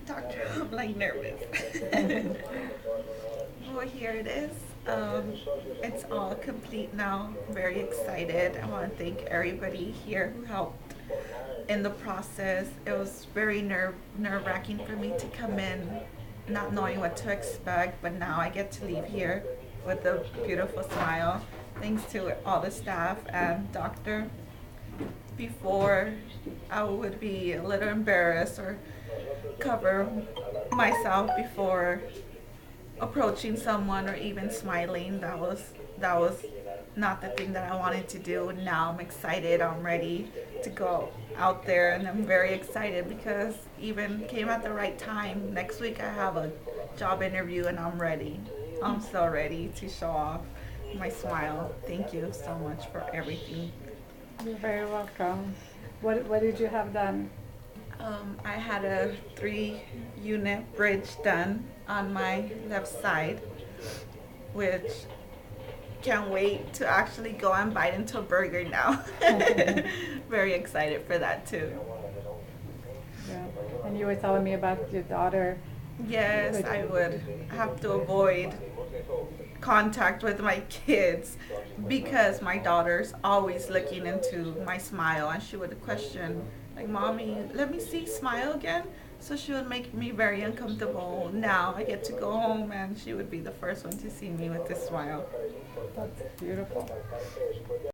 Doctor, I'm like nervous. Well, here it is. It's all complete now. Very excited. I want to thank everybody here who helped in the process. It was very nerve wracking for me to come in, not knowing what to expect. But now I get to leave here with a beautiful smile. Thanks to all the staff and doctor. Before, I would be a little embarrassed or cover myself before approaching someone or even smiling. That was not the thing that I wanted to do. Now I'm excited. I'm ready to go out there, and I'm very excited because even came at the right time. Next week I have a job interview, and I'm ready. I'm so ready to show off my smile. Thank you so much for everything. You're very welcome. What did you have done? I had a 3 unit bridge done on my left side, which can't wait to actually go and bite into a burger now. Very excited for that too. Yeah. And you were telling me about your daughter. Yes, I would have to avoid contact with my kids because my daughter's always looking into my smile, and she would question, like, Mommy, let me see smile again. So she would make me very uncomfortable. Now I get to go home and she would be the first one to see me with this smile. That's beautiful.